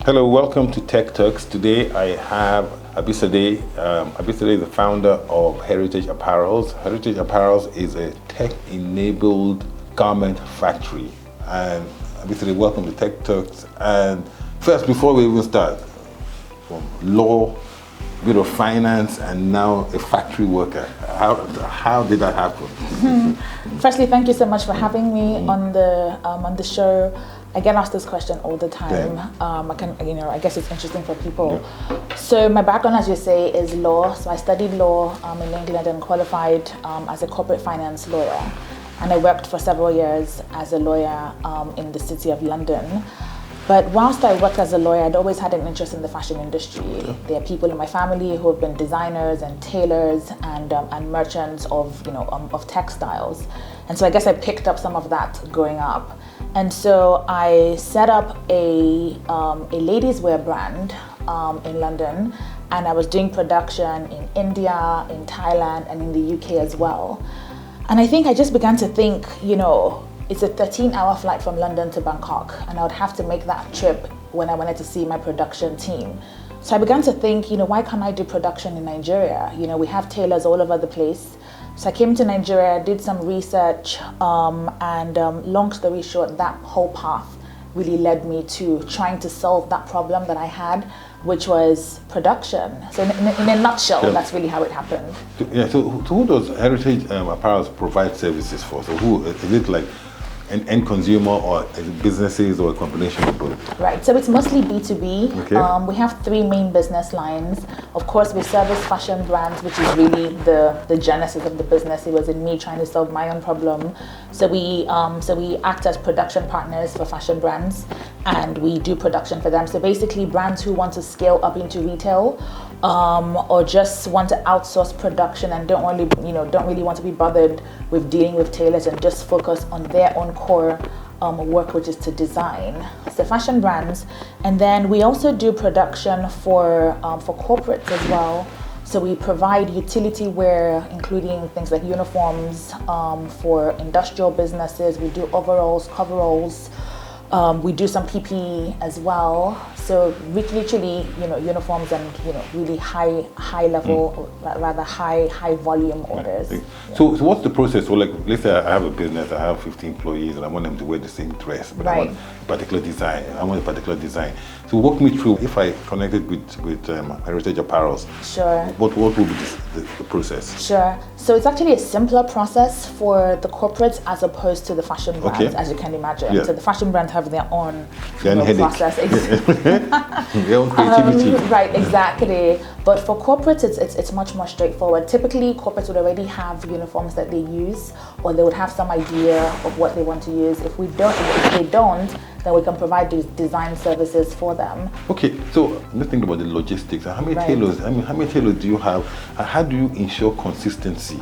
Hello, welcome to Techturks. Today I have Abisade. Abisade is the founder of Heritage Apparels. Heritage Apparels is a tech-enabled garment factory. And Abisade, welcome to Techturks. And first, before we even start, from law, bit of finance, and now a factory worker. How did that happen? Firstly, thank you so much for having me on the show. I get asked this question all the time. I guess it's interesting for people. Yeah. So my background, as you say, is law. So I studied law in England and qualified as a corporate finance lawyer. And I worked for several years as a lawyer in the city of London. But whilst I worked as a lawyer, I'd always had an interest in the fashion industry. Okay. There are people in my family who have been designers and tailors and merchants of textiles. And so I guess I picked up some of that growing up. And so I set up a ladies' wear brand in London, and I was doing production in India, in Thailand, and in the UK as well. And I think I just began to think, it's a 13-hour flight from London to Bangkok, and I would have to make that trip when I wanted to see my production team. So I began to think, why can't I do production in Nigeria? We have tailors all over the place. So I came to Nigeria, did some research, and long story short, that whole path really led me to trying to solve that problem that I had, which was production. So in a nutshell, that's really how it happened. Yeah, so who does Heritage Apparels provide services for? So who, is it like an end consumer or businesses or a combination of both? Right, so it's mostly B2B. Okay. We have three main business lines. Of course, we service fashion brands, which is really the genesis of the business. It was in me trying to solve my own problem. So we act as production partners for fashion brands, and we do production for them. So basically, brands who want to scale up into retail, or just want to outsource production and don't really want to be bothered with dealing with tailors and just focus on their own core work, which is to design. So fashion brands, and then we also do production for corporates as well. So we provide utility wear, including things like uniforms for industrial businesses. We do overalls, coveralls. We do some PPE as well. So literally, uniforms and really high level, rather high volume orders. Yeah. So what's the process? So like, let's say I have a business, I have 15 employees, and I want them to wear the same dress, but right. I want a particular design. So walk me through, if I connected with Heritage Apparels. Sure. What would be the process? Sure. So it's actually a simpler process for the corporates as opposed to the fashion brands, as you can imagine. Yeah. So the fashion brands have their own process. Their own creativity. Right, exactly. But for corporates, it's much more straightforward. Typically, corporates would already have uniforms that they use, or they would have some idea of what they want to use. If they don't, then we can provide these design services for them. Okay, so let's think about the logistics. How many tailors? How many tailors do you have? How do you ensure consistency?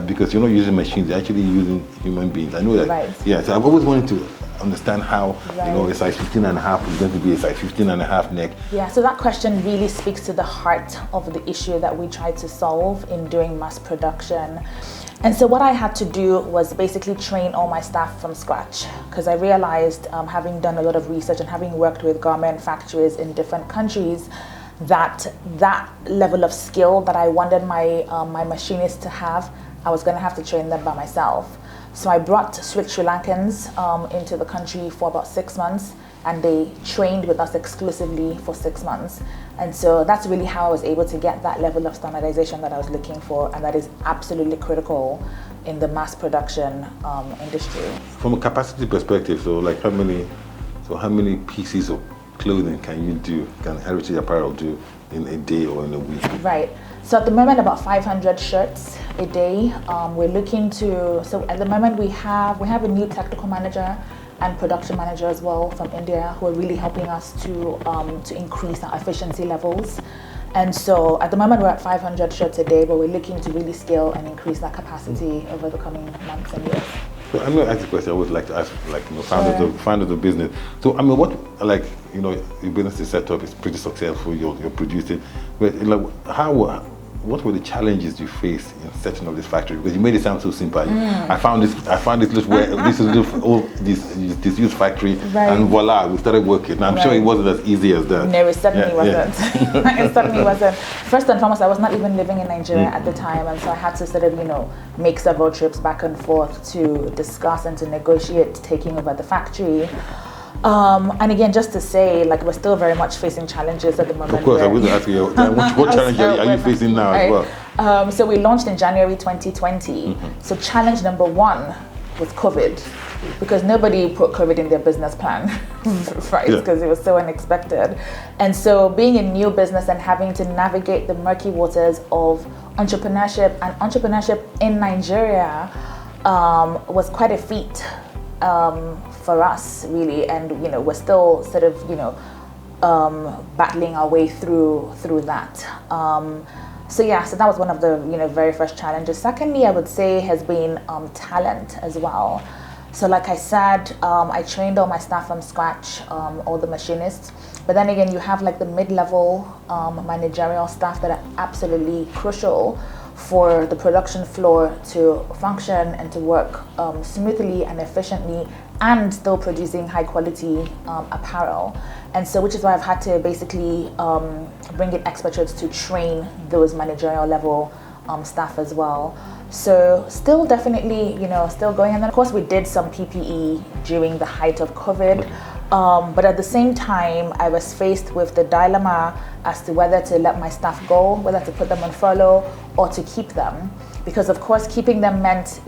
Because you're not using machines; you're actually using human beings. I know that. Right. Yeah. So I've always wanted to understand how a size 15 and a half is going to be a size 15 and a half neck. Yeah. So that question really speaks to the heart of the issue that we try to solve in doing mass production. And so what I had to do was basically train all my staff from scratch, because I realized, having done a lot of research and having worked with garment factories in different countries, that level of skill that I wanted my machinists to have, I was going to have to train them by myself. So I brought Sri Lankans into the country for about 6 months, and they trained with us exclusively for 6 months. And so that's really how I was able to get that level of standardization that I was looking for, and that is absolutely critical in the mass production industry. From a capacity perspective, so how many pieces of clothing can Heritage Apparel do in a day or in a week? Right. So at the moment, about 500 shirts a day. So at the moment we have a new technical manager and production manager as well from India, who are really helping us to increase our efficiency levels. And so at the moment we're at 500 shirts a day, but we're looking to really scale and increase that capacity over the coming months and years. So I'm going to ask the question I always like to ask, founders of business. So your business is set up, it's pretty successful, you're producing, but what were the challenges you faced in setting up this factory? Because you made it sound so simple. I found this little disused factory, and voila, we started working. Now, I'm sure it wasn't as easy as that. No, it certainly wasn't. It certainly wasn't. First and foremost, I was not even living in Nigeria at the time, and so I had to sort of, make several trips back and forth to discuss and to negotiate taking over the factory. And again, just to say, like, we're still very much facing challenges at the moment. Of course, I was asking you, what challenges are you facing now as well? So we launched in January 2020. So challenge number one was COVID, because nobody put COVID in their business plan, right? Because it was so unexpected. And so being a new business and having to navigate the murky waters of entrepreneurship in Nigeria was quite a feat. For us, really, and we're still sort of battling our way through that. So that was one of the very first challenges. Secondly, I would say has been talent as well. So like I said, I trained all my staff from scratch, all the machinists. But then again, you have like the mid-level managerial staff that are absolutely crucial for the production floor to function and to work smoothly and efficiently, and still producing high quality apparel. And so, which is why I've had to basically bring in expatriates to train those managerial level staff as well. So still definitely, still going. And then of course we did some PPE during the height of COVID. But at the same time, I was faced with the dilemma as to whether to let my staff go, whether to put them on furlough or to keep them. Because of course, keeping them meant,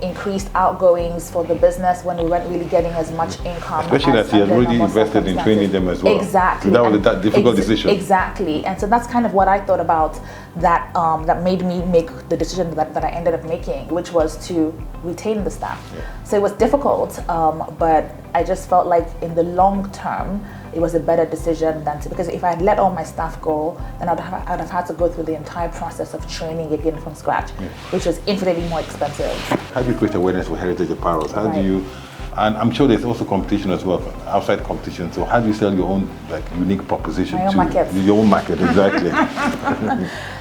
increased outgoings for the business when we weren't really getting as much income. Especially that you had already invested in training them as well. Exactly. So that was that difficult decision. Exactly. And so that's kind of what I thought about that that made me make the decision that I ended up making, which was to retain the staff. So it was difficult, but I just felt like in the long term, it was a better decision than to, because if I had let all my staff go, then I'd have had to go through the entire process of training again from scratch, which was infinitely more expensive. How do you create awareness for Heritage Apparels? How do you, and I'm sure there's also competition as well, outside competition. So how do you sell your own unique proposition My own market. Your own market, exactly.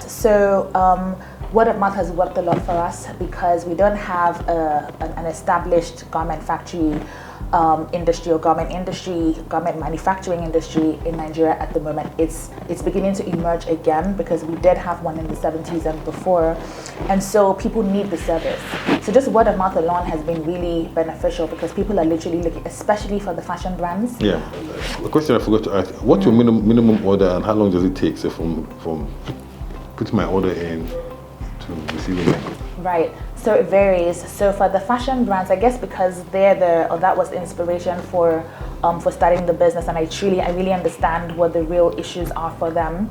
So word of mouth has worked a lot for us because we don't have an established garment factory industry or garment manufacturing industry in Nigeria at the moment. It's beginning to emerge again because we did have one in the 70s and before, and so people need the service. So just word of mouth alone has been really beneficial because people are literally looking, especially for the fashion brands. Yeah. A question I forgot to ask: what's your minimum order, and how long does it take? So from putting my order in to receiving it? Right. So it varies. So for the fashion brands, I guess because that was inspiration for starting the business, and I really understand what the real issues are for them.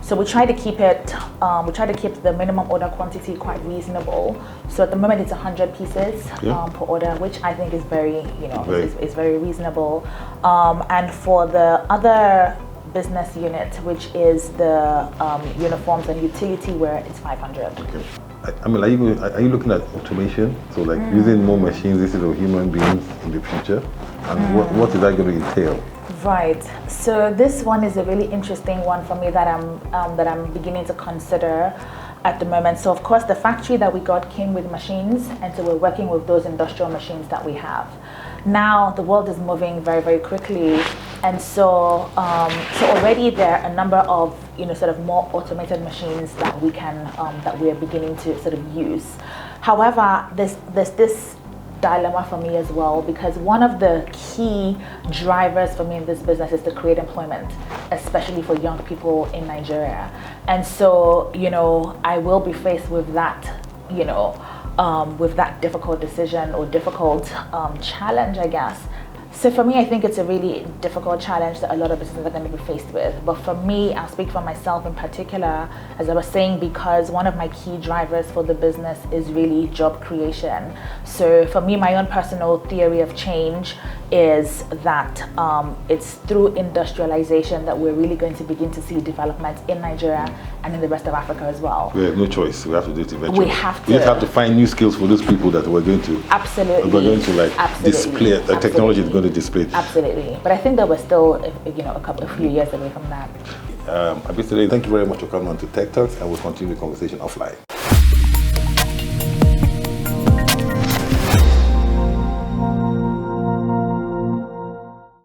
So we try to keep the minimum order quantity quite reasonable. So at the moment it's 100 pieces per order, which I think is very, is very reasonable. And for the other business unit, which is the uniforms and utility wear, it's 500. Okay. I mean, are you looking at automation? So using more machines instead of human beings in the future? And what is that going to entail? Right. So this one is a really interesting one for me that I'm beginning to consider at the moment. So of course the factory that we got came with machines, and so we're working with those industrial machines that we have. Now the world is moving very, very quickly, and so already there are a number of sort of more automated machines that we can that we are beginning to sort of use. However, there's this dilemma for me as well, because one of the key drivers for me in this business is to create employment, especially for young people in Nigeria. And so I will be faced with that with that difficult decision or difficult challenge, I guess. So for me, I think it's a really difficult challenge that a lot of businesses are going to be faced with. But for me, I'll speak for myself in particular, as I was saying, because one of my key drivers for the business is really job creation. So for me, my own personal theory of change is that it's through industrialization that we're really going to begin to see development in Nigeria and in the rest of Africa as well. We have no choice. We have to do it eventually. We have to. We just have to find new skills for those people that we're going to. Absolutely. We're going to display. The technology is going to display. Absolutely. But I think that we're still, a few years away from that. Abisade, thank you very much for coming on to Techturks, and we'll continue the conversation offline.